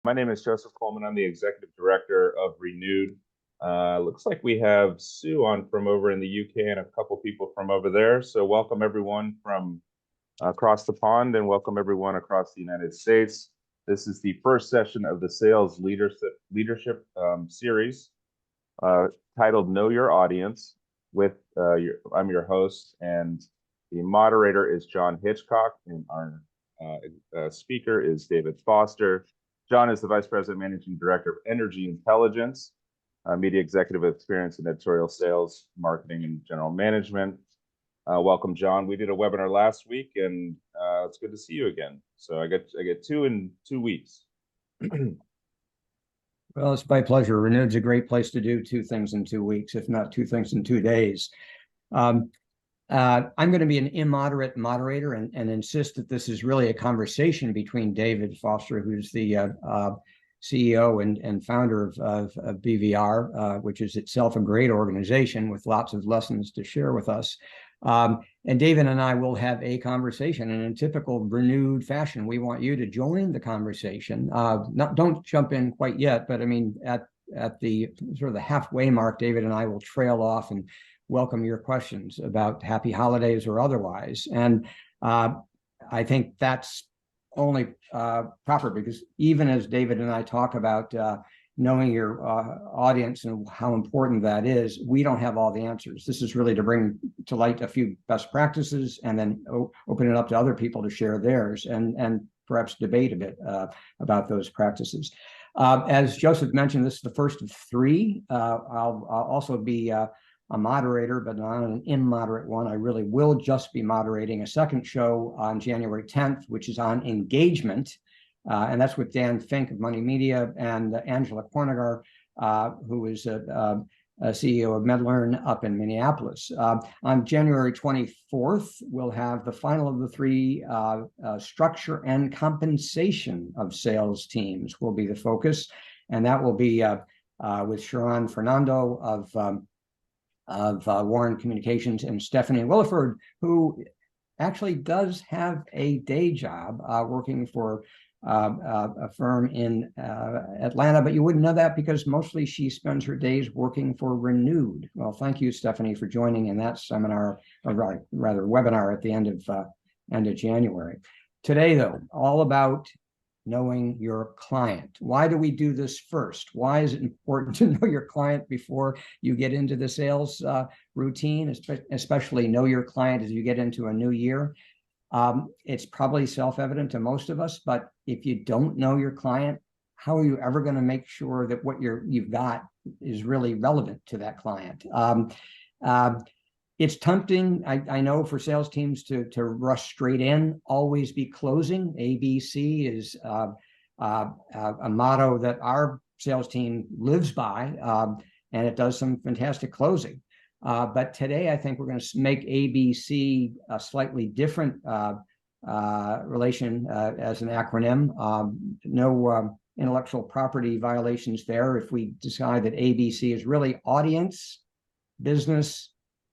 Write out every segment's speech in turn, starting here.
My name is Joseph Coleman. I'm the executive director of Renewed. Looks like we have Sue on from over in the UK and a couple people from over there. So welcome everyone from across the pond and welcome everyone across the United States. This is the first session of the Sales Leadership series titled Know Your Audience. I'm your host, and the moderator is John Hitchcock, and our speaker is David Foster. John is the Vice President, Managing Director of Energy Intelligence, Media Executive Experience in Editorial Sales, Marketing, and General Management. Welcome, John. We did a webinar last week, and it's good to see you again. So I get two in 2 weeks. Well, it's my pleasure. Renewed's a great place to do 2 things in 2 weeks, if not 2 things in 2 days. I'm going to be an immoderate moderator and insist that this is really a conversation between David Foster, who's the CEO and founder of BVR, which is itself a great organization with lots of lessons to share with us. And David and I will have a conversation, and in typical Renewed fashion, we want you to join the conversation. Don't jump in quite yet, but I mean, at the sort of the halfway mark, David and I will trail off and welcome your questions about happy holidays or otherwise. And I think that's only proper, because even as David and I talk about knowing your audience and how important that is, we don't have all the answers. This is really to bring to light a few best practices and then open it up to other people to share theirs and perhaps debate a bit about those practices. As Joseph mentioned, this is the first of 3. I'll also be a moderator, but not an immoderate one. I really will just be moderating a second show on January 10th, which is on engagement. And that's with Dan Fink of Money Media and Angela Kornigar, who is a CEO of MedLearn up in Minneapolis. On January 24th, we'll have the final of the 3 structure and compensation of sales teams will be the focus. And that will be with Sharon Fernando of Warren Communications and Stephanie Williford, who actually does have a day job working for a firm in Atlanta, but you wouldn't know that because mostly she spends her days working for Renewed. Well, thank you, Stephanie, for joining in that seminar, or rather webinar at the end of January. Today, though, all about knowing your client. Why do we do this first? Why is it important to know your client before you get into the sales routine, especially know your client as you get into a new year? It's probably self-evident to most of us, but if you don't know your client, how are you ever going to make sure that what you've got is really relevant to that client? It's tempting, I know, for sales teams to rush straight in, always be closing. ABC is a motto that our sales team lives by, and it does some fantastic closing. But today, I think we're going to make ABC a slightly different relation as an acronym. No intellectual property violations there if we decide that ABC is really audience, business,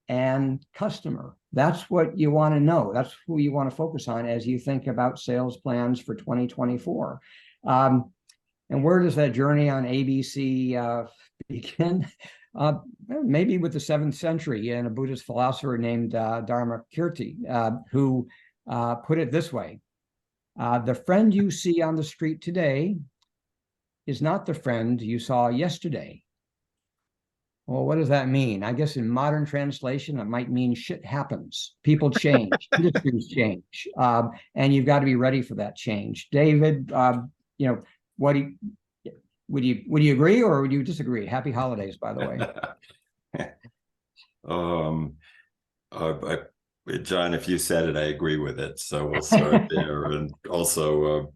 and customer. That's what you want to know. That's who you want to focus on as you think about sales plans for 2024. And where does that journey on ABC begin? Maybe with the 7th century and a Buddhist philosopher named Dharmakirti, who put it this way: the friend you see on the street today is not the friend you saw yesterday. Well, what does that mean? I guess in modern translation, it might mean shit happens. People change, industries change, and you've got to be ready for that change. David, what do you, would you agree or would you disagree? Happy holidays, by the way. John, if you said it, I agree with it. So we'll start there. And also,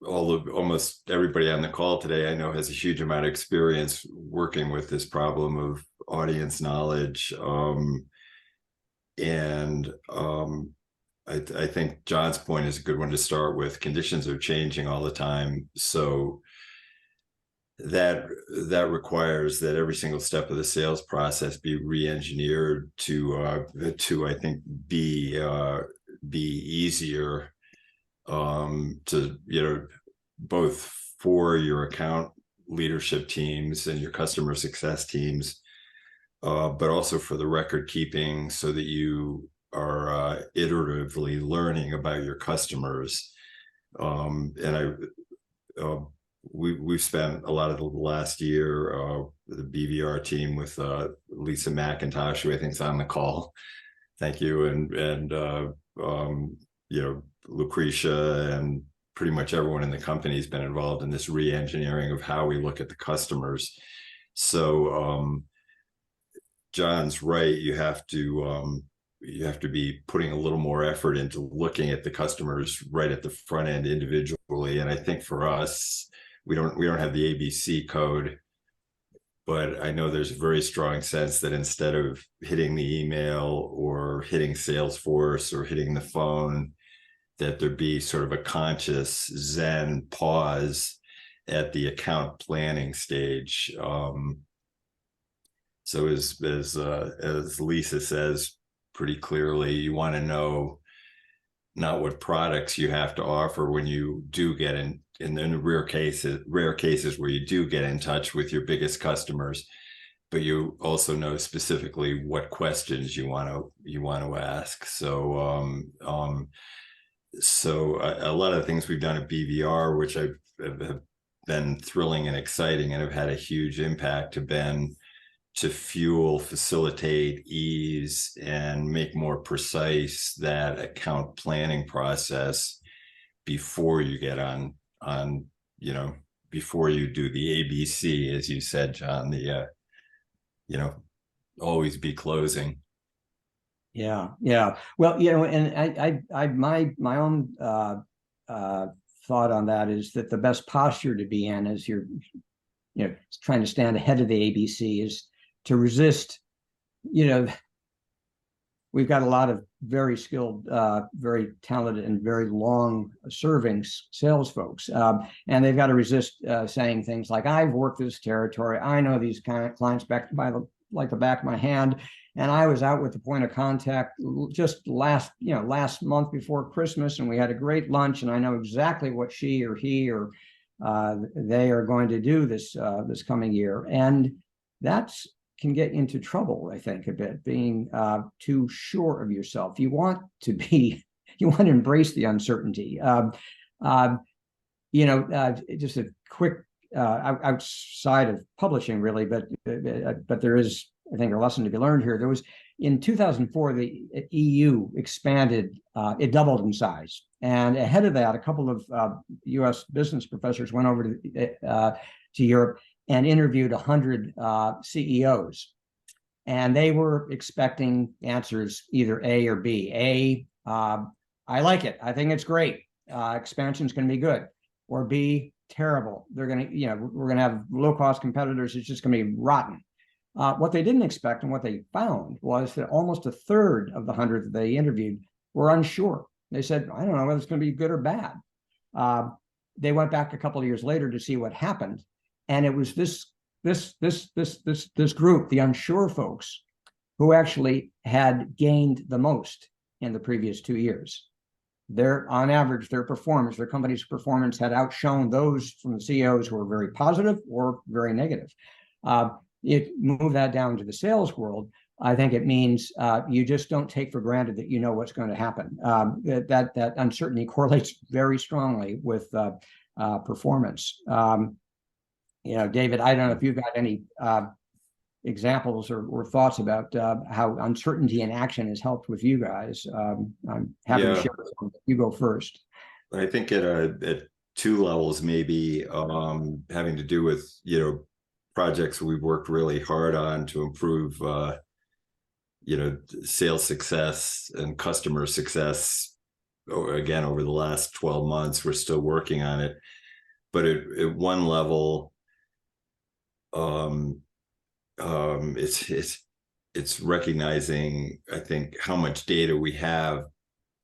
almost everybody on the call today, I know, has a huge amount of experience working with this problem of audience knowledge. I think John's point is a good one to start with. Conditions are changing all the time. So that requires that every single step of the sales process be re-engineered to I think be easier to, both for your account leadership teams and your customer success teams, but also for the record keeping, so that you are iteratively learning about your customers. We've spent a lot of the last year, the BVR team with Lisa McIntosh, who I think is on the call. Thank you, and Lucretia, and pretty much everyone in the company has been involved in this re-engineering of how we look at the customers. So John's right. You have to be putting a little more effort into looking at the customers right at the front end individually. And I think for us, we don't have the ABC code, but I know there's a very strong sense that instead of hitting the email or hitting Salesforce or hitting the phone, that there be sort of a conscious Zen pause at the account planning stage. So as Lisa says pretty clearly, you want to know not what products you have to offer when you do get in the rare cases where you do get in touch with your biggest customers, but you also know specifically what questions you want to ask. So a lot of the things we've done at BVR, which have been thrilling and exciting and have had a huge impact, have been to facilitate, ease, and make more precise that account planning process before you get on, before you do the ABC, as you said, John, always be closing. Yeah. Well, and my own thought on that is that the best posture to be in as you're, trying to stand ahead of the ABC is to resist. We've got a lot of very skilled, very talented, and very long-serving sales folks, and they've got to resist saying things like, "I've worked this territory. I know these kind of clients like the back of my hand, and I was out with the point of contact just last month before Christmas, and we had a great lunch, and I know exactly what she or he or they are going to do this coming year." And that's can get into trouble, I think, a bit, being too sure of yourself. You want to embrace the uncertainty. Just a quick outside of publishing, really, but there is, I think, a lesson to be learned here. There was, in 2004, the EU expanded; it doubled in size, and ahead of that, a couple of U.S. business professors went over to Europe and interviewed 100 CEOs, and they were expecting answers either A or B. I like it. I think it's great. Expansion's going to be good. Or B, terrible. We're going to have low-cost competitors. It's just going to be rotten. What they didn't expect, and what they found, was that almost a third of the 100 that they interviewed were unsure. They said, "I don't know whether it's going to be good or bad." They went back a couple of years later to see what happened. And it was this group, the unsure folks, who actually had gained the most in the previous 2 years. On average, their company's performance had outshone those from the CEOs who were very positive or very negative. You move that down to the sales world, I think it means you just don't take for granted that you know what's going to happen. That uncertainty correlates very strongly with performance. David, I don't know if you've got any examples or thoughts about how uncertainty in action has helped with you guys. I'm happy to share some. You go first. I think at two levels, maybe having to do with projects we've worked really hard on to improve sales success and customer success. Again, over the last 12 months, we're still working on it, but at one level, it's recognizing, I think, how much data we have,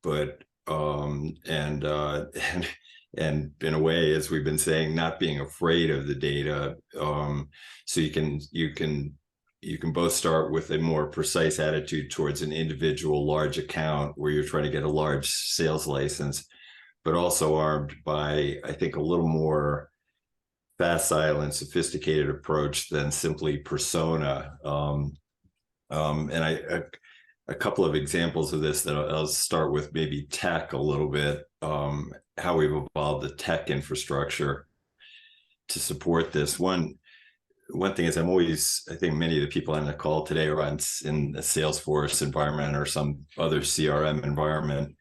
but and in a way, as we've been saying, not being afraid of the data. So you can both start with a more precise attitude towards an individual large account where you're trying to get a large sales license, but also armed by, I think, a little more facile and sophisticated approach than simply persona. And a couple of examples of this that I'll start with, maybe tech a little bit, how we've evolved the tech infrastructure to support this. One thing is, I think many of the people on the call today are in the Salesforce environment or some other CRM environment.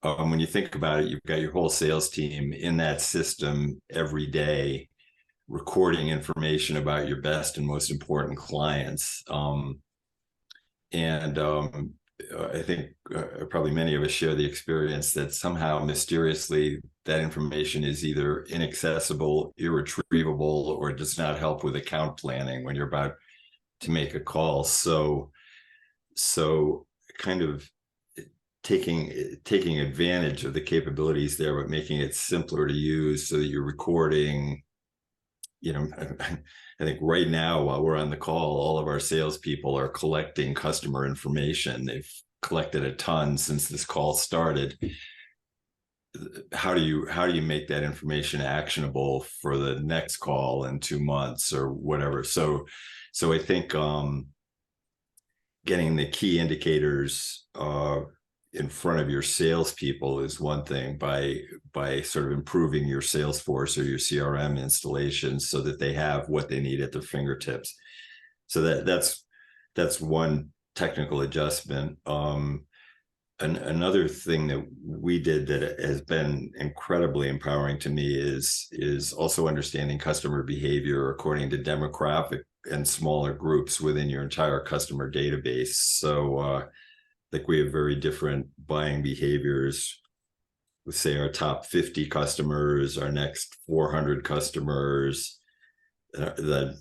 When you think about it, you've got your whole sales team in that system every day, recording information about your best and most important clients. I think probably many of us share the experience that somehow mysteriously that information is either inaccessible, irretrievable, or does not help with account planning when you're about to make a call. So kind of taking advantage of the capabilities there, but making it simpler to use so that you're recording. I think right now, while we're on the call, all of our salespeople are collecting customer information. They've collected a ton since this call started. How do you make that information actionable for the next call in 2 months or whatever? So I think getting the key indicators in front of your salespeople is one thing, by sort of improving your Salesforce or your CRM installations so that they have what they need at their fingertips. So that's one technical adjustment. Another thing that we did that has been incredibly empowering to me is also understanding customer behavior according to demographic and smaller groups within your entire customer database. So like we have very different buying behaviors with, say, our top 50 customers, our next 400 customers, the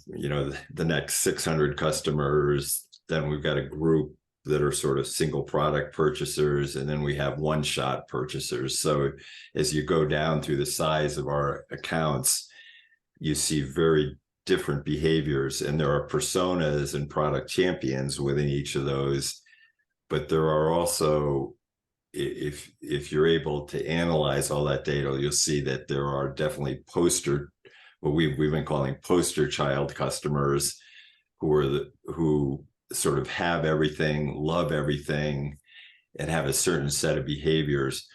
next 600 customers. Then we've got a group that are sort of single product purchasers, and then we have one-shot purchasers. So as you go down through the size of our accounts, you see very different behaviors, and there are personas and product champions within each of those. But there are also, if you're able to analyze all that data, you'll see that there are definitely what we've been calling poster child customers, who sort of have everything, love everything, and have a certain set of behaviors.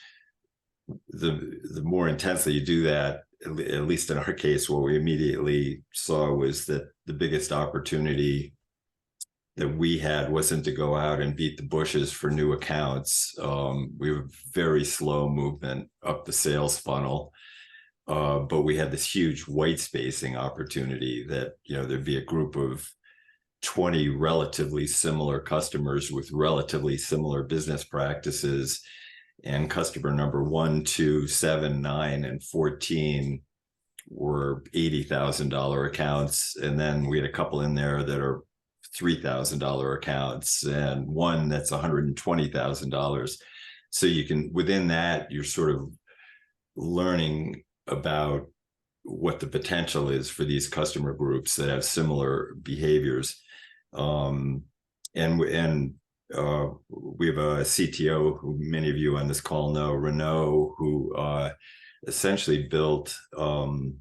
The more intensely you do that, at least in our case, what we immediately saw was that the biggest opportunity that we had wasn't to go out and beat the bushes for new accounts. We have very slow movement up the sales funnel, but we had this huge white spacing opportunity that, there'd be a group of 20 relatively similar customers with relatively similar business practices, and customer number 1, 2, 7, 9, and 14 were $80,000 accounts. And then we had a couple in there that are $3,000 accounts, and one that's $120,000. So you can, within that, you're sort of learning about what the potential is for these customer groups that have similar behaviors. We have a CTO who many of you on this call know, Renaud, who essentially built an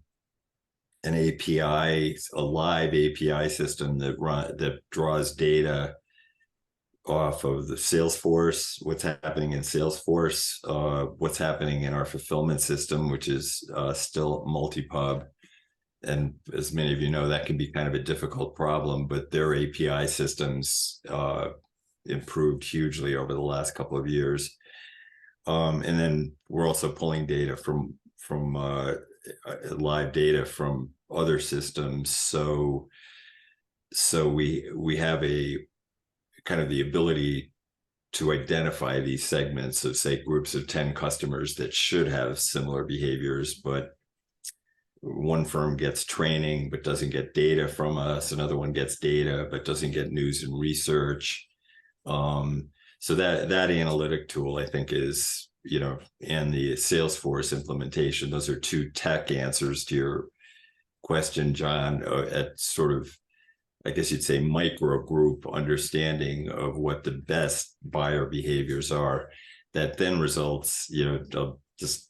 API, a live API system that draws data off of the Salesforce, what's happening in Salesforce, what's happening in our fulfillment system, which is still multi-pub. And as many of you know, that can be kind of a difficult problem, but their API systems improved hugely over the last couple of years. And then we're also pulling data from live data from other systems. So we have a kind of the ability to identify these segments of, say, groups of 10 customers that should have similar behaviors, but one firm gets training but doesn't get data from us. Another one gets data but doesn't get news and research. So that analytic tool, I think, is, and the Salesforce implementation, those are two tech answers to your question, John, at sort of, I guess you'd say, micro group understanding of what the best buyer behaviors are. That then results, just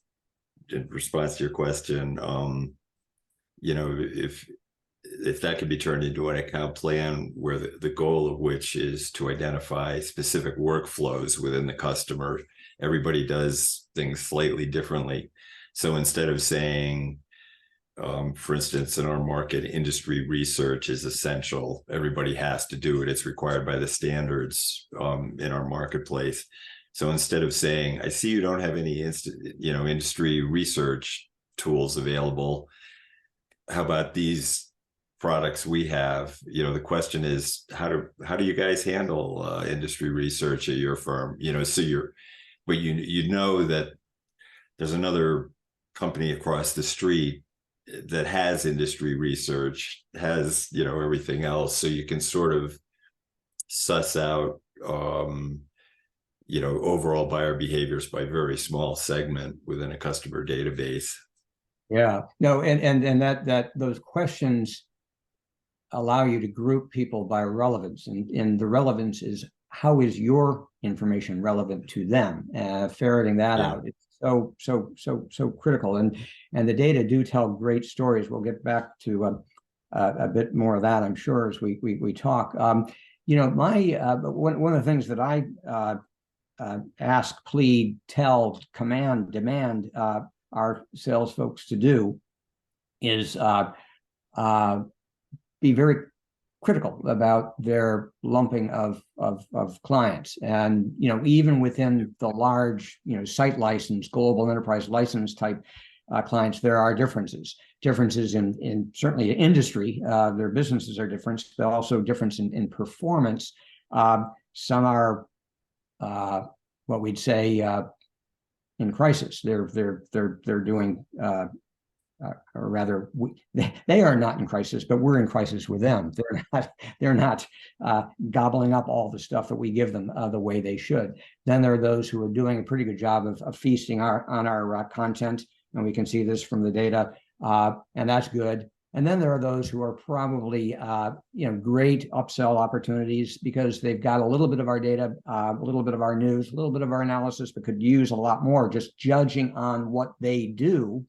in response to your question, you know, if that could be turned into an account plan where the goal of which is to identify specific workflows within the customer, everybody does things slightly differently. So instead of saying, for instance, in our market, industry research is essential, everybody has to do it, it's required by the standards in our marketplace. So instead of saying, I see you don't have any industry research tools available, how about these products we have? You know, the question is, how do you guys handle industry research at your firm? You know, so but you know that there's another company across the street that has industry research, has, you know, everything else, so you can sort of suss out you know, overall buyer behaviors by very small segment within a customer database. Yeah, no, and that those questions allow you to group people by relevance, and the relevance is, how is your information relevant to them? Ferreting that out, it's so critical, and the data do tell great stories. We'll get back to a bit more of that, I'm sure, as we talk. You know, one of the things that I ask, plead, tell, command, demand our sales folks to do is be very critical about their lumping of clients. And, you know, even within the large, you know, site license, global enterprise license type clients, there are differences in certainly industry. Their businesses are different, but also difference in performance. Some are what we'd say in crisis. They're doing or rather, they are not in crisis, but we're in crisis with them. They're not gobbling up all the stuff that we give them the way they should. Then there are those who are doing a pretty good job of feasting on our content, and we can see this from the data, and that's good. And then there are those who are probably you know, great upsell opportunities because they've got a little bit of our data, a little bit of our news, a little bit of our analysis, but could use a lot more, just judging on what they do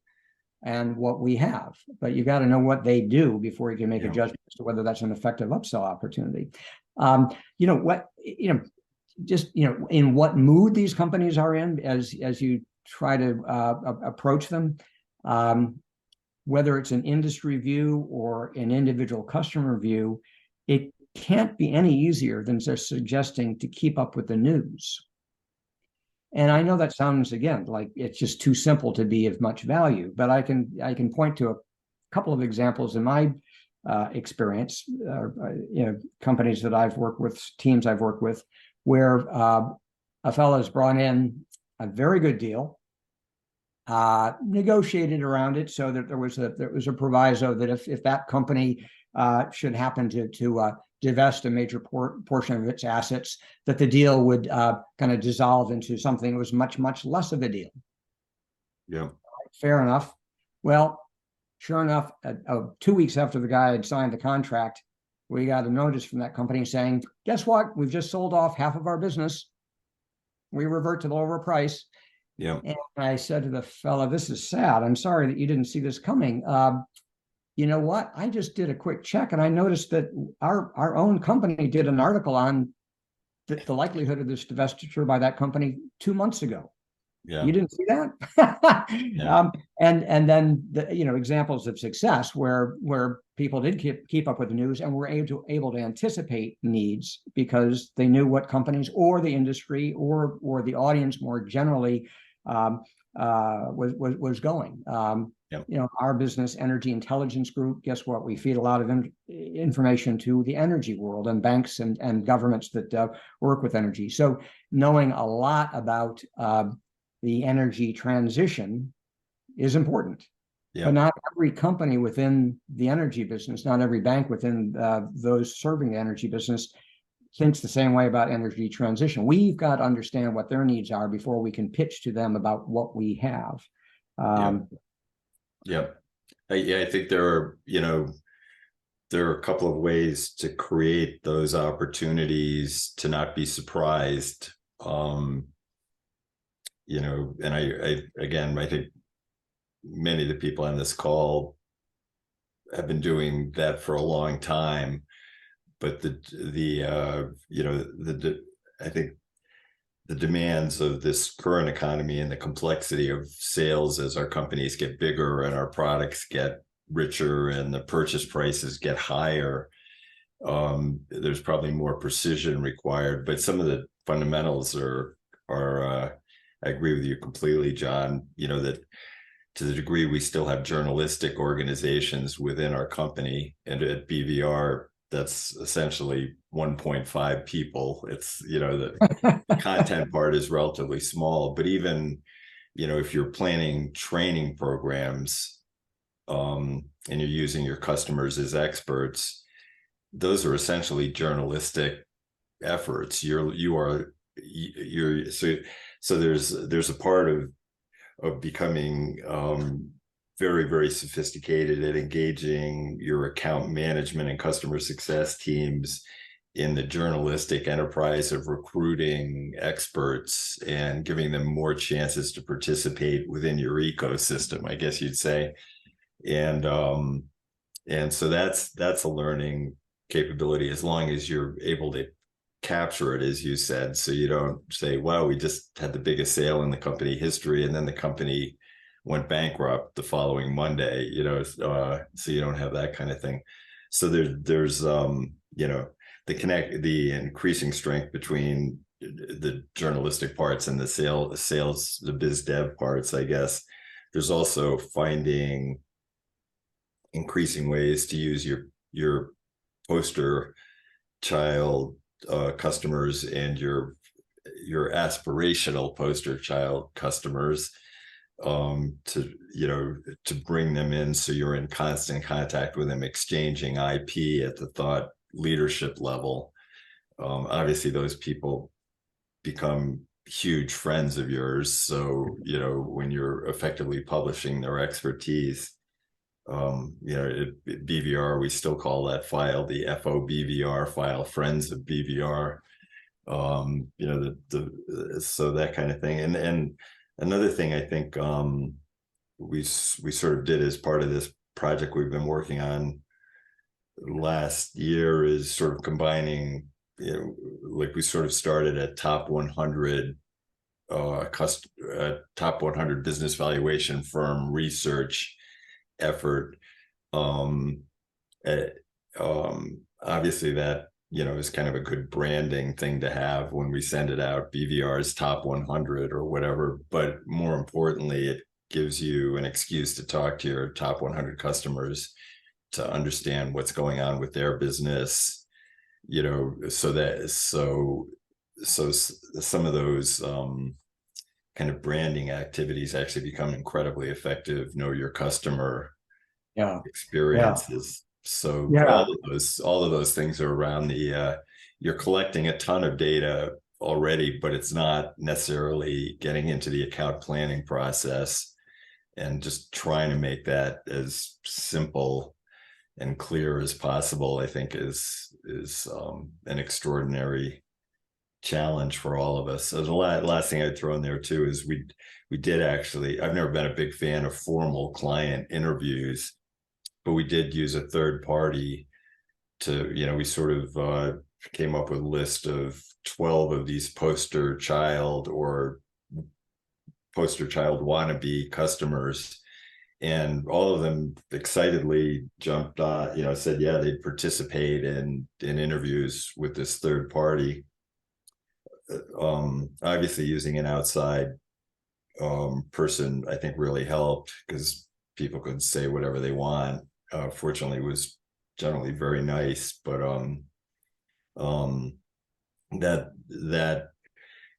and what we have. But you got to know what they do before you can make a judgment as to whether that's an effective upsell opportunity. You know what, you know, just, you know, in what mood these companies are in as you try to approach them, whether it's an industry view or an individual customer view, it can't be any easier than just suggesting to keep up with the news. And I know that sounds, again, like it's just too simple to be of much value, but I can point to a couple of examples in my experience, you know, companies that I've worked with, teams I've worked with, where a fellow has brought in a very good deal, negotiated around it so that there was a proviso that if that company should happen to divest a major portion of its assets, that the deal would kind of dissolve into something that was much less of a deal. Yeah, fair enough. Well, sure enough, 2 weeks after the guy had signed the contract, we got a notice from that company saying, guess what, we've just sold off half of our business, we revert to the lower price. Yeah. And I said to the fellow, this is sad, I'm sorry that you didn't see this coming. You know what? I just did a quick check and I noticed that our own company did an article on the likelihood of this divestiture by that company 2 months ago. Yeah. You didn't see that? Yeah. And then you know, examples of success where people did keep up with the news and were able to anticipate needs because they knew what companies or the industry or the audience more generally was going. Yep. You know, our business, Energy Intelligence Group, guess what? We feed a lot of information to the energy world and banks and governments that work with energy. So knowing a lot about the energy transition is important. Yep. But not every company within the energy business, not every bank within those serving the energy business thinks the same way about energy transition. We've got to understand what their needs are before we can pitch to them about what we have. Yeah, I think there are, you know, there are a couple of ways to create those opportunities to not be surprised. You know, and I again, I think many of the people on this call have been doing that for a long time, but I think the demands of this current economy and the complexity of sales as our companies get bigger and our products get richer and the purchase prices get higher, there's probably more precision required. But some of the fundamentals are I agree with you completely, John. That to the degree we still have journalistic organizations within our company, and at BVR, that's essentially 1.5 people. It's, the content part is relatively small, but even, if you're planning training programs, and you're using your customers as experts, those are essentially journalistic efforts. So there's a part of becoming very, very sophisticated at engaging your account management and customer success teams in the journalistic enterprise of recruiting experts and giving them more chances to participate within your ecosystem, I guess you'd say. And so that's a learning capability, as long as you're able to capture it, as you said, so you don't say, wow, we just had the biggest sale in the company history and then the company went bankrupt the following Monday, so you don't have that kind of thing. So there's the increasing strength between the journalistic parts and the sales, the biz dev parts, I guess. There's also finding increasing ways to use your poster child customers and your aspirational poster child customers to bring them in, so you're in constant contact with them, exchanging IP at the thought leadership level. Obviously those people become huge friends of yours, so when you're effectively publishing their expertise, at BVR, we still call that file the FOBVR file, Friends of BVR. So that kind of thing. And another thing I think we sort of did as part of this project we've been working on last year is sort of combining, like we sort of started a top 100 top 100 business valuation firm research effort. Obviously that is kind of a good branding thing to have when we send it out, BVR's top 100 or whatever, but more importantly, it gives you an excuse to talk to your top 100 customers to understand what's going on with their business, so some of those kind of branding activities actually become incredibly effective. Know your customer experiences. So all of those things are around you're collecting a ton of data already, but it's not necessarily getting into the account planning process, and just trying to make that as simple and clear as possible, I think is an extraordinary challenge for all of us. So the last thing I'd throw in there too is we did actually, I've never been a big fan of formal client interviews, but we did use a third party to, we sort of came up with a list of 12 of these poster child wannabe customers, and all of them excitedly jumped on, said, yeah, they'd participate in interviews with this third party. Obviously using an outside person, I think, really helped, because people could say whatever they want. Fortunately, it was generally very nice, but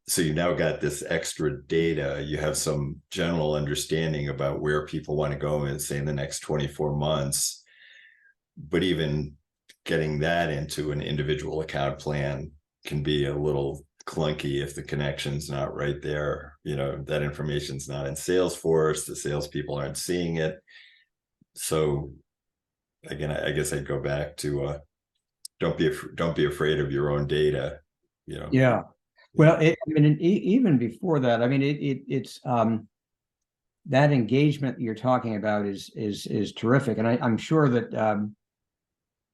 so you now got this extra data. You have some general understanding about where people want to go in, say, in the next 24 months. But even getting that into an individual account plan can be a little clunky if the connection's not right there. That information's not in Salesforce. The salespeople aren't seeing it. So again, I guess I'd go back to don't be afraid of your own data. Well, even before that, it's that engagement you're talking about is terrific, and I'm sure that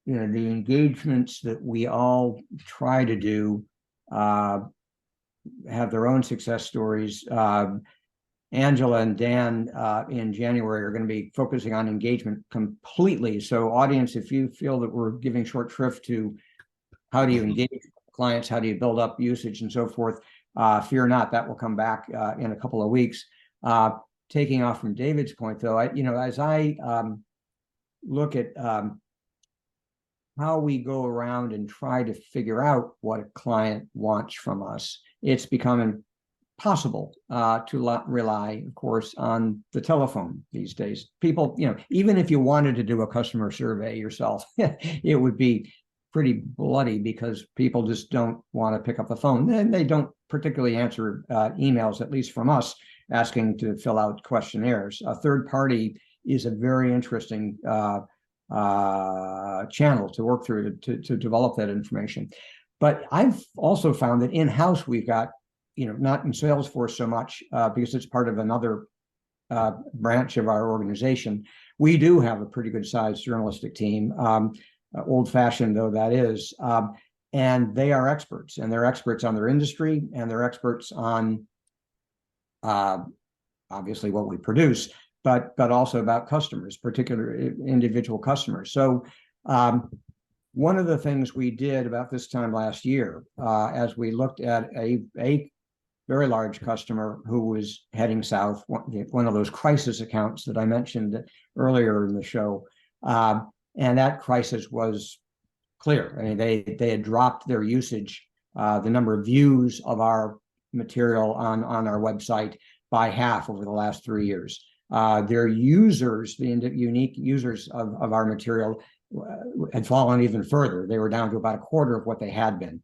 you know, the engagements that we all try to do have their own success stories. Angela and Dan in January are going to be focusing on engagement completely. So, audience, if you feel that we're giving short shrift to how do you engage clients, how do you build up usage, and so forth, fear not, that will come back in a couple of weeks. Taking off from David's point, though, as I look at how we go around and try to figure out what a client wants from us, it's becoming possible to rely, of course, on the telephone these days. People, even if you wanted to do a customer survey yourself, it would be pretty bloody because people just don't want to pick up the phone. And they don't particularly answer emails, at least from us, asking to fill out questionnaires. A third party is a very interesting channel to work through to develop that information. But I've also found that in-house we've got, not in Salesforce so much because it's part of another branch of our organization. We do have a pretty good sized journalistic team, old-fashioned though that is, and they are experts, and they're experts on their industry, and they're experts on obviously what we produce, but also about customers, particular individual customers. So one of the things we did about this time last year, as we looked at a very large customer who was heading south, one of those crisis accounts that I mentioned earlier in the show, and that crisis was clear. I mean, they had dropped their usage, the number of views of our material on our website by half over the last 3 years. Their users, the unique users of our material, had fallen even further. They were down to about a quarter of what they had been.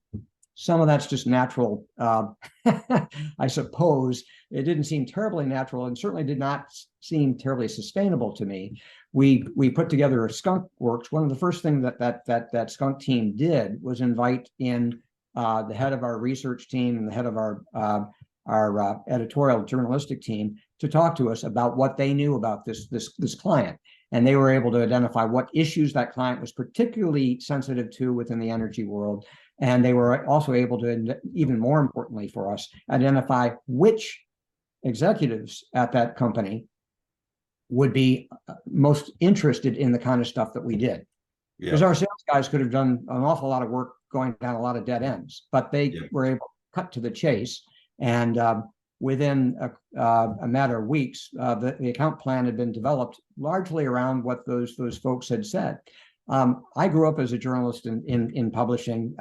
Some of that's just natural, I suppose. It didn't seem terribly natural, and certainly did not seem terribly sustainable to me. We put together a skunk works. One of the first things that skunk team did was invite in the head of our research team and the head of our editorial journalistic team to talk to us about what they knew about this client. And they were able to identify what issues that client was particularly sensitive to within the energy world. And they were also able to, even more importantly for us, identify which executives at that company would be most interested in the kind of stuff that we did. Because our sales guys could have done an awful lot of work going down a lot of dead ends, but they were able to cut to the chase. And within a matter of weeks, the account plan had been developed largely around what those folks had said. I grew up as a journalist in publishing.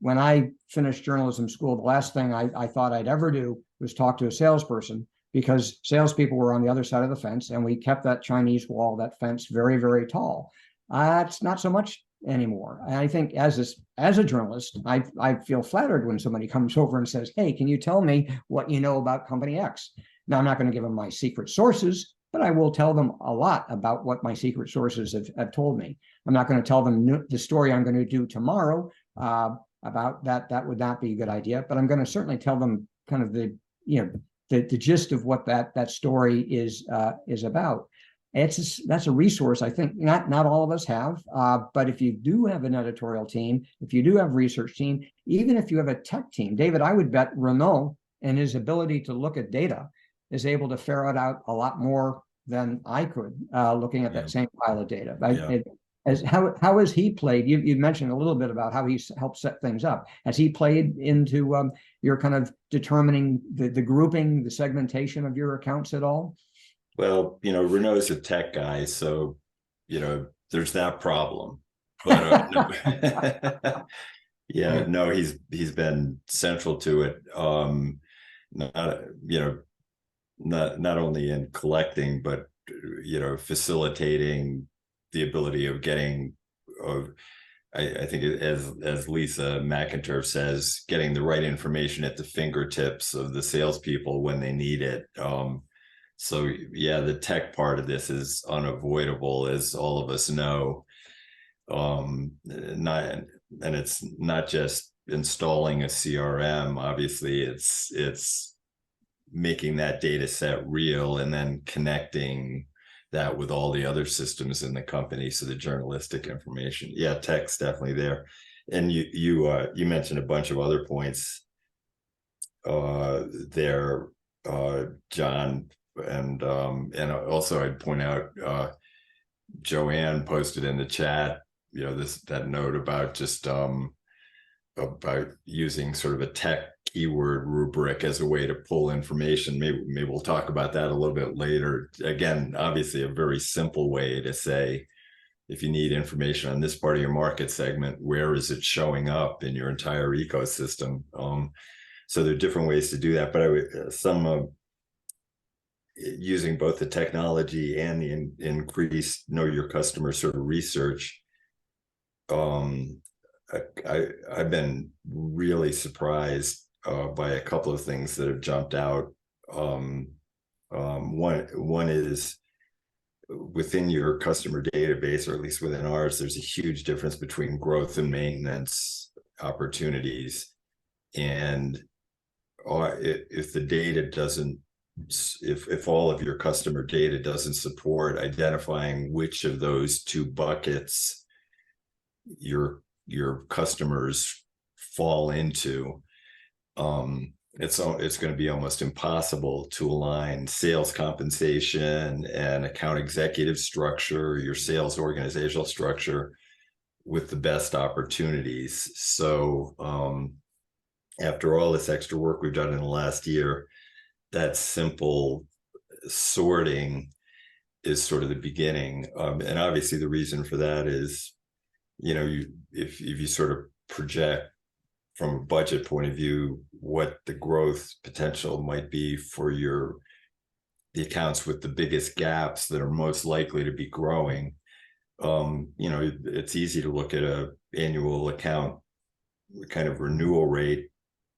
When I finished journalism school, the last thing I thought I'd ever do was talk to a salesperson, because salespeople were on the other side of the fence, and we kept that Chinese wall, that fence, very, very tall. It's not so much anymore. And I think as a journalist, I feel flattered when somebody comes over and says, "Hey, can you tell me what you know about company X?" Now, I'm not going to give them my secret sources, but I will tell them a lot about what my secret sources have told me. I'm not going to tell them the story I'm going to do tomorrow about that. That would not be a good idea, but I'm going to certainly tell them kind of the gist of what that story is about. That's a resource I think not all of us have, but if you do have an editorial team, if you do have a research team, even if you have a tech team, David, I would bet Renaud and his ability to look at data is able to ferret out a lot more than I could looking at that same pile of data. How has he played? You mentioned a little bit about how he's helped set things up. Has he played into your kind of determining the grouping, the segmentation of your accounts at all? Well, Renault's a tech guy, so there's that problem. But no, he's been central to it. Not only in collecting, but facilitating the ability of getting, I think as Lisa McInturf says, getting the right information at the fingertips of the salespeople when they need it. So the tech part of this is unavoidable, as all of us know. And it's not just installing a CRM. Obviously, it's making that data set real and then connecting that with all the other systems in the company. So the journalistic information, yeah, tech's definitely there. And you mentioned a bunch of other points there, John, and also I'd point out Joanne posted in the chat, that note about just about using sort of a tech keyword rubric as a way to pull information. Maybe we'll talk about that a little bit later. Again, obviously a very simple way to say, if you need information on this part of your market segment, where is it showing up in your entire ecosystem? So there are different ways to do that, but using both the technology and the increased know your customer sort of research. I've been really surprised by a couple of things that have jumped out. One is within your customer database, or at least within ours, there's a huge difference between growth and maintenance opportunities. And if the data doesn't, if all of your customer data doesn't support identifying which of those two buckets your customers fall into, it's going to be almost impossible to align sales compensation and account executive structure, your sales organizational structure, with the best opportunities. So after all this extra work we've done in the last year, that simple sorting is sort of the beginning. And obviously the reason for that is, if you sort of project from a budget point of view what the growth potential might be for the accounts with the biggest gaps that are most likely to be growing, it's easy to look at a annual account kind of renewal rate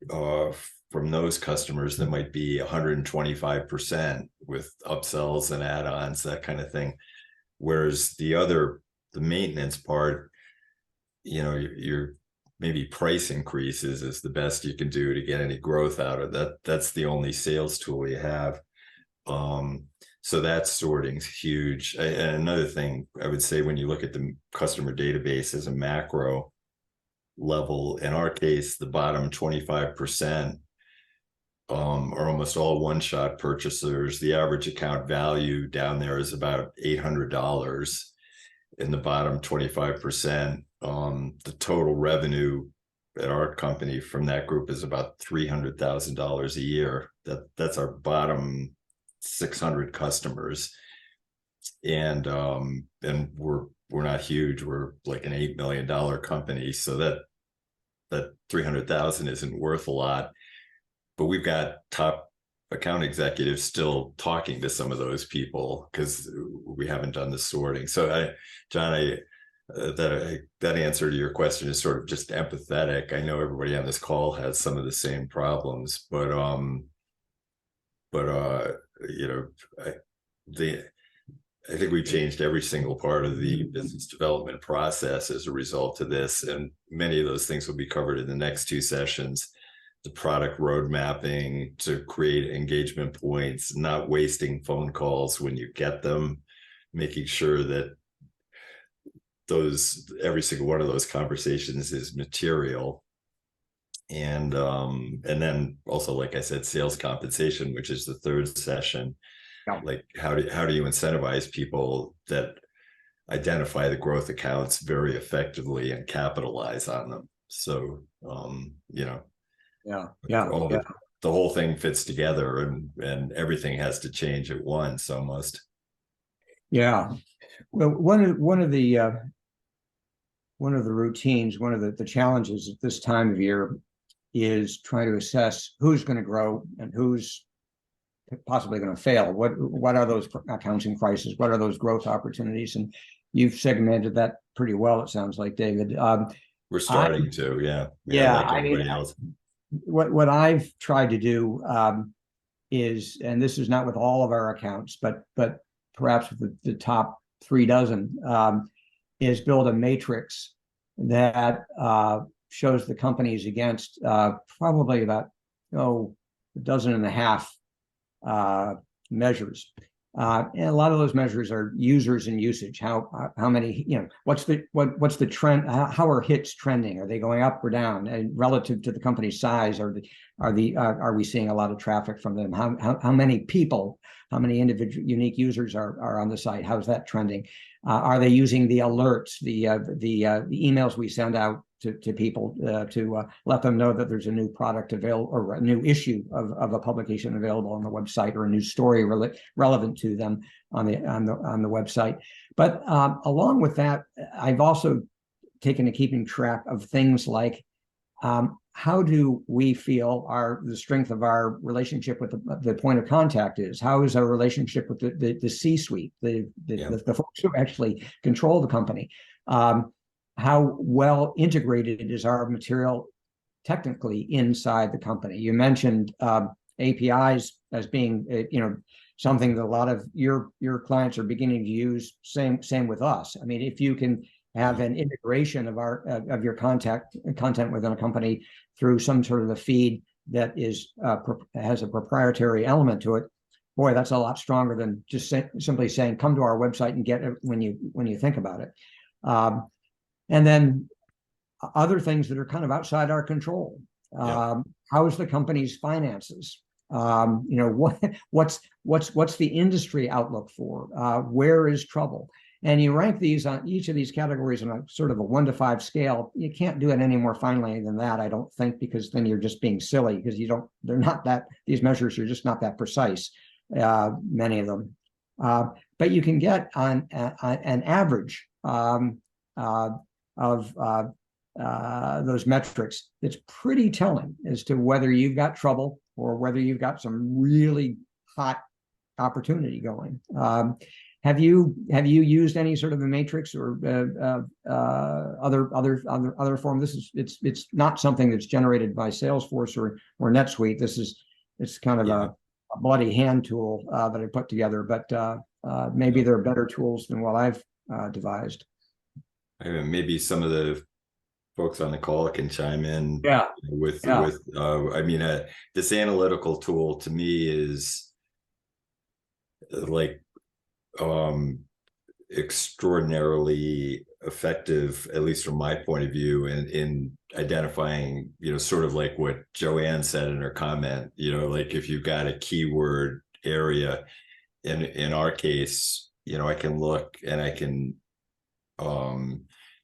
from those customers that might be 125% with upsells and add-ons, that kind of thing. Whereas the maintenance part, you're maybe price increases is the best you can do to get any growth out of that. That's the only sales tool you have. So that sorting's huge. And another thing I would say, when you look at the customer database as a macro level, in our case, the bottom 25% are almost all one-shot purchasers. The average account value down there is about $800 in the bottom 25%. The total revenue at our company from that group is about $300,000 a year. That's our bottom 600 customers, and we're not huge. We're like an $8 million company, so that 300,000 isn't worth a lot. But we've got top account executives still talking to some of those people because we haven't done the sorting. So John, that answer to your question is sort of just empathetic. I know everybody on this call has some of the same problems, but I think we changed every single part of the business development process as a result of this, and many of those things will be covered in the next two sessions. The product road mapping to create engagement points, not wasting phone calls when you get them, making sure that every single one of those conversations is material. And then also, like I said, sales compensation, which is the third session. Yeah. Like how do you incentivize people that identify the growth accounts very effectively and capitalize on them? So the whole thing fits together, and everything has to change at once almost. Yeah. Well, one of the routines, one of the challenges at this time of year is trying to assess who's going to grow and who's possibly going to fail. What are those accounting crises? What are those growth opportunities? And you've segmented that pretty well, it sounds like, David. We're starting to, yeah. Like everybody else. What I've tried to do is, and this is not with all of our accounts, but perhaps with the top 3 dozen, is build a matrix that shows the companies against probably about a dozen and a half measures. And a lot of those measures are users and usage. How many, what's the trend? How are hits trending? Are they going up or down? And relative to the company's size, are we seeing a lot of traffic from them? How many people, how many individual unique users are on the site? How's that trending? Are they using the alerts, the emails we send out to people to let them know that there's a new product available or a new issue of a publication available on the website, or a new story relevant to them on the website? But along with that, I've also taken to keeping track of things like how do we feel the strength of our relationship with the point of contact is? How is our relationship with the C-suite, the folks who actually control the company? How well integrated is our material technically inside the company? You mentioned APIs as being something that a lot of your clients are beginning to use. Same with us. I mean, if you can have an integration of your content within a company through some sort of a feed that has a proprietary element to it, boy, that's a lot stronger than just simply saying, come to our website and get it when you think about it. And then other things that are kind of outside our control. How is the company's finances? What's the industry outlook for? Where is trouble? And you rank these on each of these categories on a sort of a 1 to 5 scale. You can't do it any more finely than that, I don't think, because then you're just being silly, because these measures are just not that precise, many of them. But you can get on an average of those metrics that's pretty telling as to whether you've got trouble or whether you've got some really hot opportunity going. Have you used any sort of a matrix or other form? It's not something that's generated by Salesforce or NetSuite. It's kind of a bloody hand tool that I put together, but maybe there are better tools than what I've devised. Maybe some of the folks on the call can chime in. With I mean, this analytical tool to me is like extraordinarily effective, at least from my point of view, in identifying, sort of like what Joanne said in her comment, like if you've got a keyword area, in our case, I can look and I can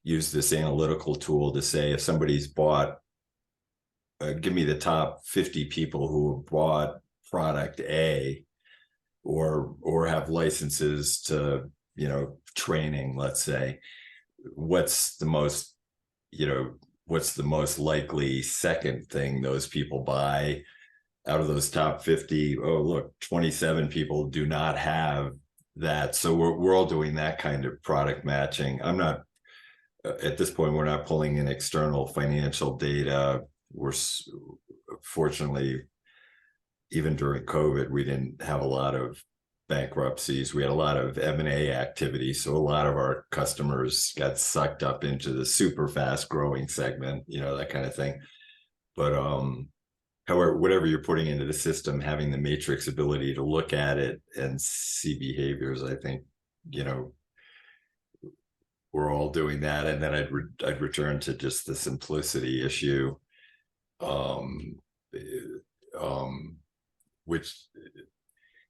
use this analytical tool to say, if somebody's bought, give me the top 50 people who have bought product A, or have licenses to, training, let's say, what's the most likely second thing those people buy out of those top 50? Oh, look, 27 people do not have that. So we're all doing that kind of product matching. I'm not, at this point, we're not pulling in external financial data. We're fortunately, even during COVID, we didn't have a lot of bankruptcies. We had a lot of M&A activity. So a lot of our customers got sucked up into the super fast growing segment, that kind of thing. But however, whatever you're putting into the system, having the matrix ability to look at it and see behaviors, I think, we're all doing that. And then I'd return to just the simplicity issue, which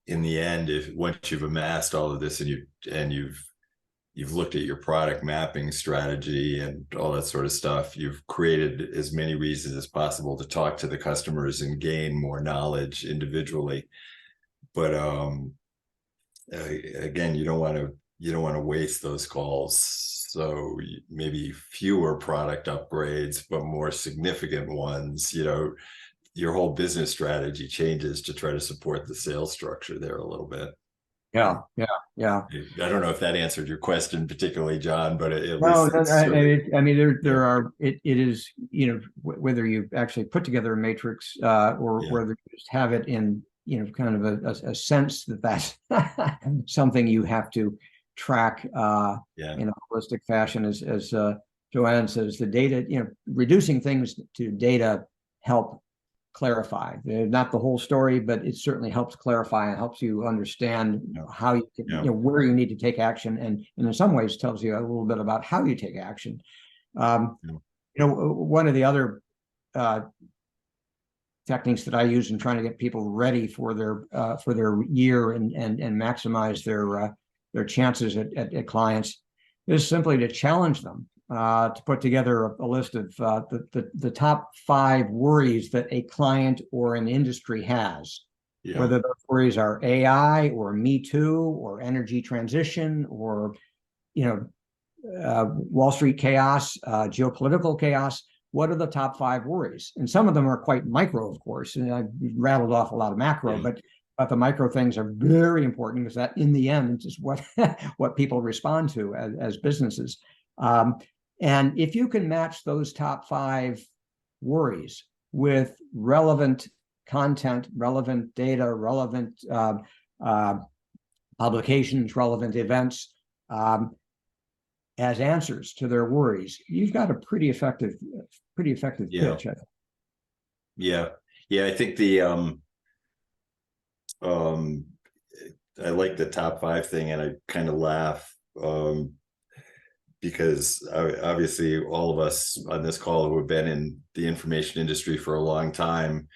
in the end, once you've amassed all of this and you've looked at your product mapping strategy and all that sort of stuff, you've created as many reasons as possible to talk to the customers and gain more knowledge individually. But again, you don't want to waste those calls. So maybe fewer product upgrades, but more significant ones. Your whole business strategy changes to try to support the sales structure there a little bit. Yeah. I don't know if that answered your question particularly, John, but at least I mean, there are, it is, whether you actually put together a matrix or whether you just have it in, kind of a sense that that's something you have to track in a holistic fashion, as Joanne says, the data, reducing things to data help clarify. Not the whole story, but it certainly helps clarify and helps you understand how you can, where you need to take action, and in some ways tells you a little bit about how you take action. One of the other techniques that I use in trying to get people ready for their year and maximize their chances at clients is simply to challenge them to put together a list of the top 5 worries that a client or an industry has. Yeah. Whether those worries are AI or Me Too or energy transition or Wall Street chaos, geopolitical chaos. What are the top 5 worries? And some of them are quite micro, of course. And I've rattled off a lot of macro, but the micro things are very important because that, in the end, is what people respond to as businesses. And if you can match those top 5 worries with relevant content, relevant data, relevant publications, relevant events, as answers to their worries, you've got a pretty effective pitch. I think. Yeah. I think I like the top 5 thing, and I kind of laugh because obviously all of us on this call who have been in the information industry for a long time,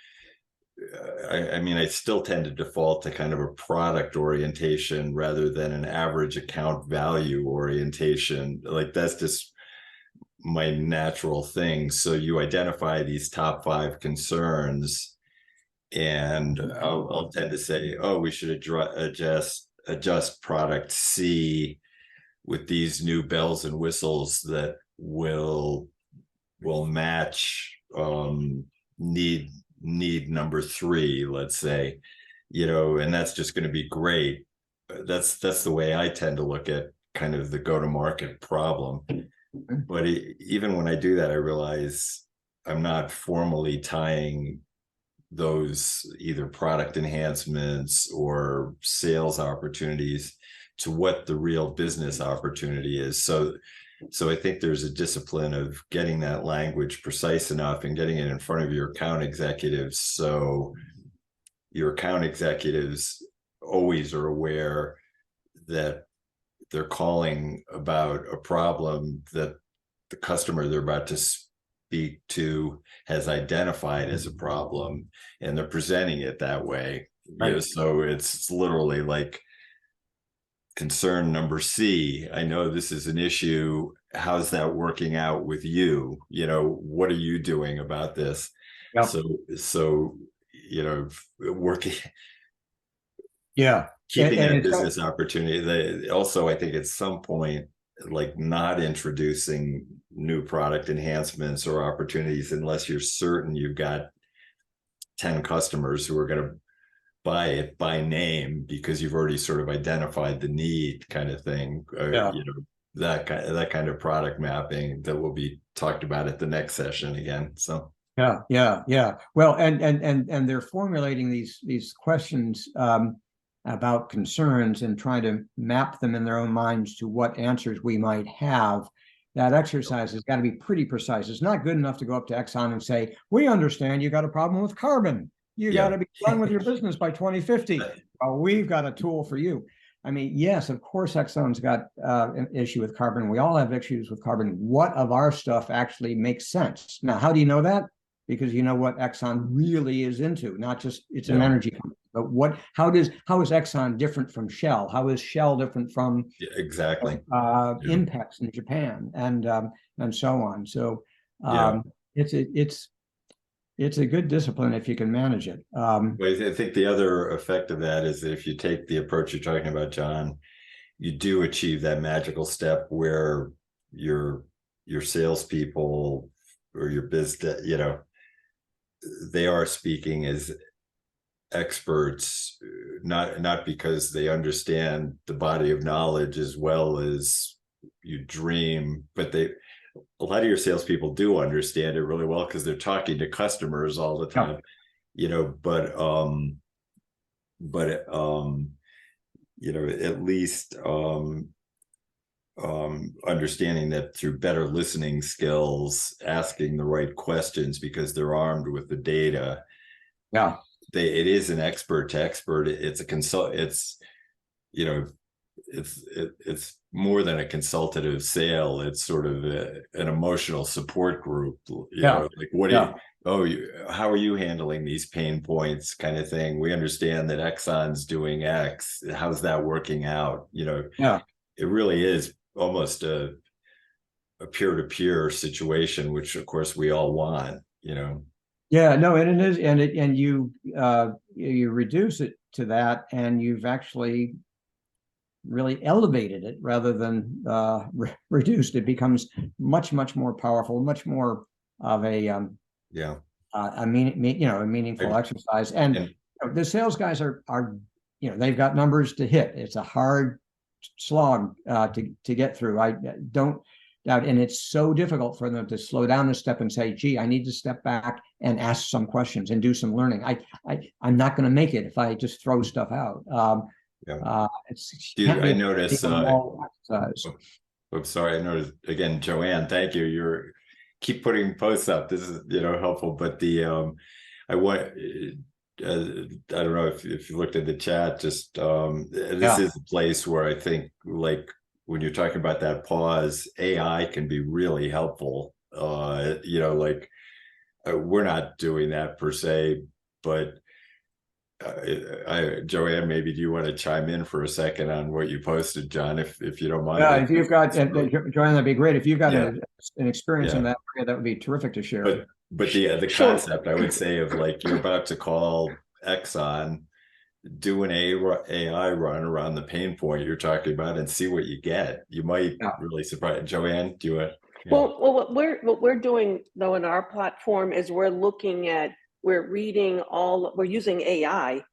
I mean, I still tend to default to kind of a product orientation rather than an average account value orientation. Like, that's just my natural thing. So you identify these top 5 concerns, and I'll tend to say, oh, we should adjust product C with these new bells and whistles that will match need number 3, let's say, and that's just going to be great. That's the way I tend to look at kind of the go-to-market problem. But even when I do that, I realize I'm not formally tying those either product enhancements or sales opportunities to what the real business opportunity is. So I think there's a discipline of getting that language precise enough and getting it in front of your account executives, so your account executives always are aware that they're calling about a problem that the customer they're about to speak to has identified as a problem, and they're presenting it that way. Right. So it's literally like, concern number C, I know this is an issue. How's that working out with you? What are you doing about this? Yep. So working. Yeah. Keeping that business opportunity. Also, I think at some point, like, not introducing new product enhancements or opportunities unless you're certain you've got 10 customers who are going to buy it by name because you've already sort of identified the need, kind of thing. That kind of product mapping that will be talked about at the next session again. So yeah. Well, and they're formulating these questions about concerns and trying to map them in their own minds to what answers we might have. That exercise has got to be pretty precise. It's not good enough to go up to Exxon and say, we understand you got a problem with carbon. You got to be done with your business by 2050. Well, we've got a tool for you. I mean, yes, of course, Exxon's got an issue with carbon. We all have issues with carbon. What of our stuff actually makes sense? Now, how do you know that? Because you know what Exxon really is into, not just it's an energy company, but how is Exxon different from Shell? How is Shell different from Impex in Japan and so on? So it's a good discipline if you can manage it. I think the other effect of that is that if you take the approach you're talking about, John, you do achieve that magical step where your salespeople or your business, they are speaking as experts, not because they understand the body of knowledge as well as you dream, but a lot of your salespeople do understand it really well because they're talking to customers all the time, at least understanding that through better listening skills, asking the right questions because they're armed with the data, Yeah. it is an expert to expert. It's a consult. It's, you know, it's more than a consultative sale. It's sort of an emotional support group. You know, like what do how are you handling these pain points, kind of thing. We understand that Exxon's doing X. How's that working out? You know, it really is almost a peer-to-peer situation, which of course we all want. You know. Yeah, no, and it is, and you reduce it to that, and you've actually really elevated it rather than reduced. It becomes much more powerful, much more of a a meaningful exercise. And the sales guys are they've got numbers to hit. It's a hard slog to get through. I don't doubt, and it's so difficult for them to slow down a step and say, "Gee, I need to step back and ask some questions and do some learning. I'm not going to make it if I just throw stuff out." I noticed. I'm sorry. I noticed again, Joanne. Thank you. You're keep putting posts up. This is helpful. But the I want. I don't know if you looked at the chat. Just this is a place where I think, like, when you're talking about that pause, AI can be really helpful. Like we're not doing that per se, but Joanne, maybe do you want to chime in for a second on what you posted, John, if you don't mind? Yeah, if you've got, Joanne, that'd be great. If you've got an experience in that area, that would be terrific to share. But the concept, I would say, of like you're about to call Exxon, do an AI run around the pain point you're talking about and see what you get. You might really surprise. Joanne, do you want? Well, what we're doing though in our platform is we're using AI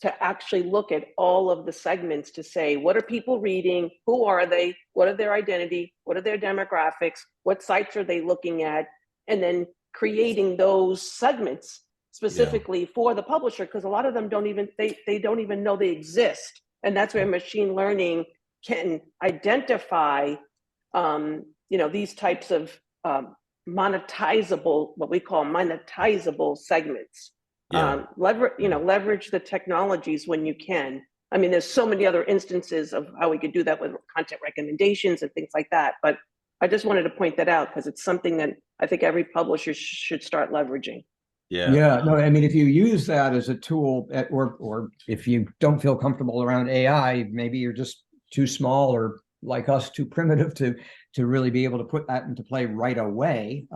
to actually look at all of the segments to say, what are people reading? Who are they? What are their identity? What are their demographics? What sites are they looking at? And then creating those segments specifically for the publisher, because a lot of them don't even know they exist. And that's where machine learning can identify these types of what we call monetizable segments. Leverage the technologies when you can. I mean, there's so many other instances of how we could do that with content recommendations and things like that. But I just wanted to point that out because it's something that I think every publisher should start leveraging. No, I mean, if you use that as a tool or if you don't feel comfortable around AI, maybe you're just too small or like us, too primitive to really be able to put that into play right away.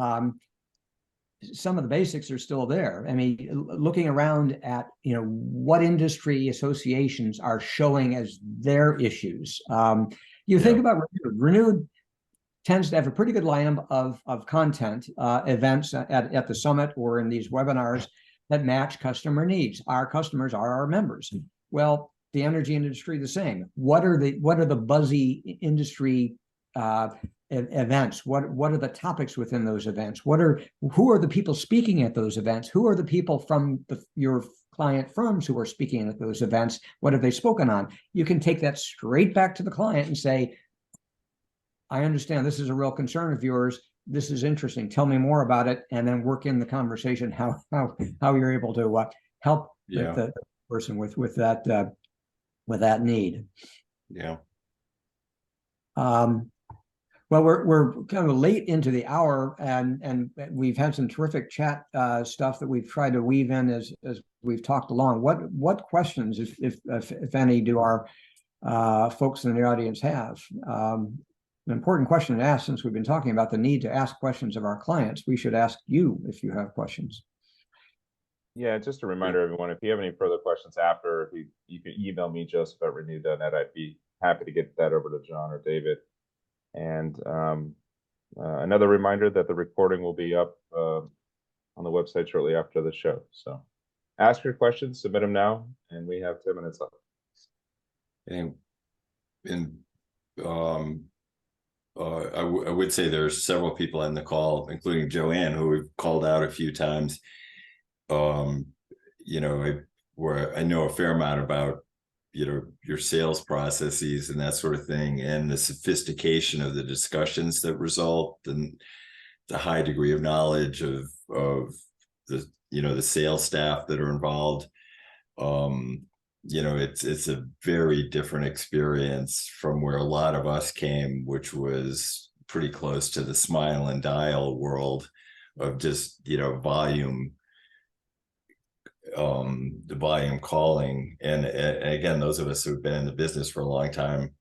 Some of the basics are still there. I mean, looking around at, what industry associations are showing as their issues. Think about Renewed tends to have a pretty good lineup of content events at the summit or in these webinars that match customer needs. Our customers are our members. Well, the energy industry, the same. What are the buzzy industry events? What are the topics within those events? Who are the people speaking at those events? Who are the people from your client firms who are speaking at those events? What have they spoken on? You can take that straight back to the client and say, I understand this is a real concern of yours. This is interesting. Tell me more about it, and then work in the conversation how you're able to help the person with that need. Well, we're kind of late into the hour, and we've had some terrific chat stuff that we've tried to weave in as we've talked along. What questions, if any, do our folks in the audience have? An important question to ask, since we've been talking about the need to ask questions of our clients. We should ask you if you have questions. Yeah, just a reminder, everyone, if you have any further questions after, you can email me, joseph@renew.net. I'd be happy to get that over to John or David. And another reminder that the recording will be up on the website shortly after the show. So ask your questions, submit them now, and we have 10 minutes left. I would say there's several people on the call, including Joanne, who we've called out a few times. Where I know a fair amount about, your sales processes and that sort of thing, and the sophistication of the discussions that result, and the high degree of knowledge of the the sales staff that are involved. It's a very different experience from where a lot of us came, which was pretty close to the smile and dial world of just, volume, the volume calling. And again, those of us who've been in the business for a long time,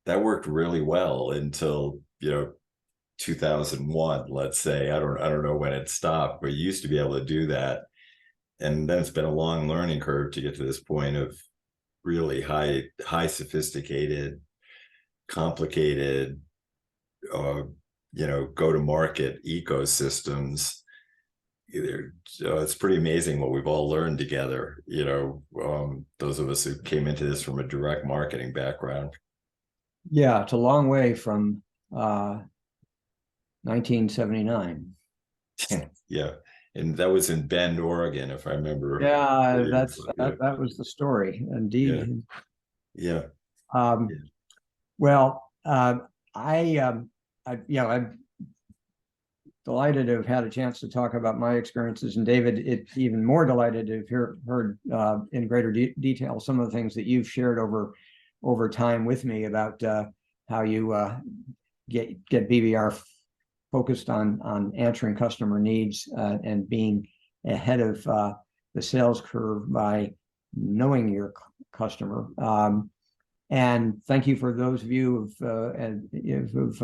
that worked really well until, 2001, let's say. I don't know when it stopped, but you used to be able to do that. And then it's been a long learning curve to get to this point of really high sophisticated, complicated, go-to-market ecosystems. It's pretty amazing what we've all learned together, those of us who came into this from a direct marketing background. Yeah, it's a long way from 1979. Yeah. And that was in Bend, Oregon, if I remember. Yeah, that was the story, indeed. Yeah. Well, I'm delighted to have had a chance to talk about my experiences, and David, it's even more delighted to have heard in greater detail some of the things that you've shared over time with me about how you get BVR focused on answering customer needs and being ahead of the sales curve by knowing your customer. And thank you for those of you who've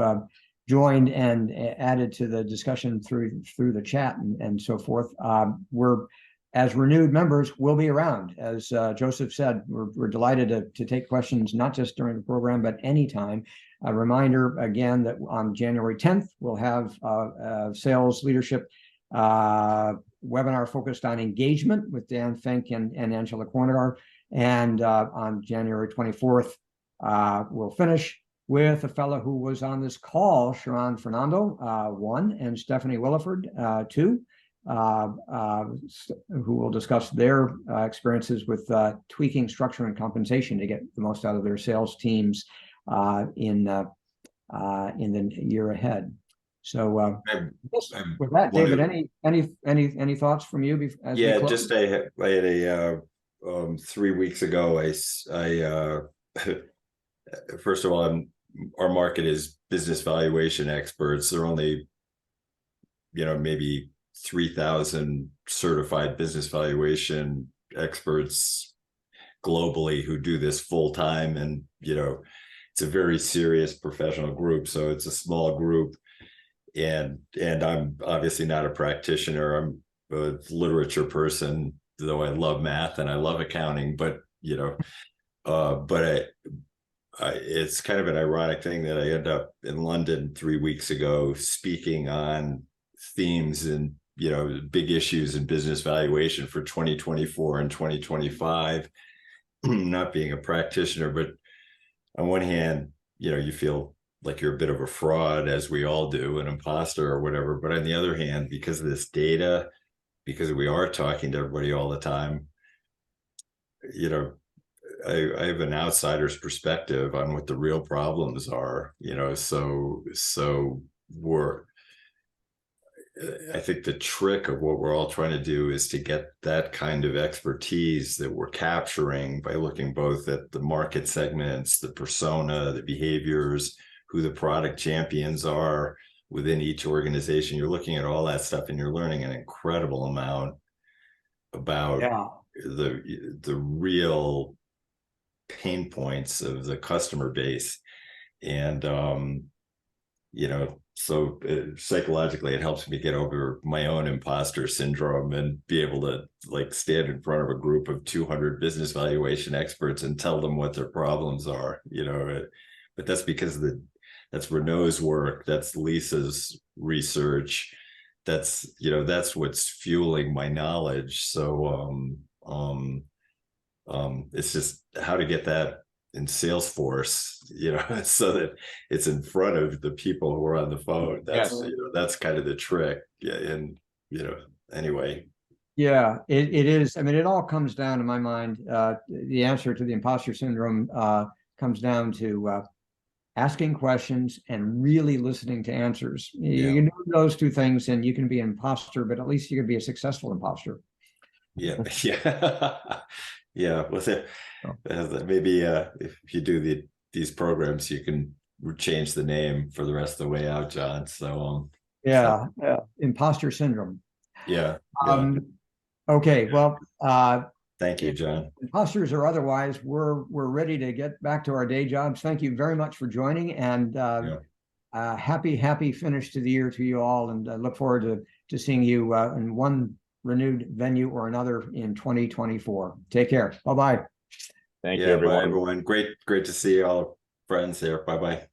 joined and added to the discussion through the chat and so forth. We're, as renewed members, we'll be around. As Joseph said, we're delighted to take questions, not just during the program, but anytime. A reminder again that on January 10th, we'll have a sales leadership webinar focused on engagement with Dan Fink and Angela Kornigar. And on January 24th, we'll finish with a fellow who was on this call, Sharon Fernando, 1, and Stephanie Williford, 2, who will discuss their experiences with tweaking structure and compensation to get the most out of their sales teams in the year ahead. So with that, David, any thoughts from you? As yeah, just I had a 3 weeks ago. I first of all, our market is business valuation experts. There are only, maybe 3,000 certified business valuation experts globally who do this full time, and it's a very serious professional group. So it's a small group, and I'm obviously not a practitioner. I'm a literature person, though I love math and I love accounting. But it's kind of an ironic thing that I end up in London 3 weeks ago speaking on themes and big issues in business valuation for 2024 and 2025. Not being a practitioner, but on one hand, you feel like you're a bit of a fraud, as we all do, an imposter or whatever. But on the other hand, because of this data, because we are talking to everybody all the time, I have an outsider's perspective on what the real problems are, so I think the trick of what we're all trying to do is to get that kind of expertise that we're capturing by looking both at the market segments, the persona, the behaviors, who the product champions are within each organization. You're looking at all that stuff and you're learning an incredible amount about the real pain points of the customer base. And so psychologically, it helps me get over my own imposter syndrome and be able to stand in front of a group of 200 business valuation experts and tell them what their problems are, but that's because that's Renault's work. That's Lisa's research. That's what's fueling my knowledge. So, it's just how to get that in Salesforce, so that it's in front of the people who are on the phone. That's that's kind of the trick. Yeah, and anyway. Yeah, it is. I mean, it all comes down, in my mind, the answer to the imposter syndrome comes down to asking questions, and really listening to answers. Yeah. You can do those two things and you can be an imposter, but at least you can be a successful imposter. Yeah. Yeah. Well, maybe if you do these programs, you can change the name for the rest of the way out, John. So Yeah, imposter syndrome. yeah. Okay, well, Thank you, John. imposters or otherwise, we're ready to get back to our day jobs. Thank you very much for joining, and happy finish to the year to you all, and I look forward to seeing you in one renewed venue or another in 2024. Take care. Bye-bye. Thank you, everyone. Bye, everyone. Great to see all friends here. Bye-bye.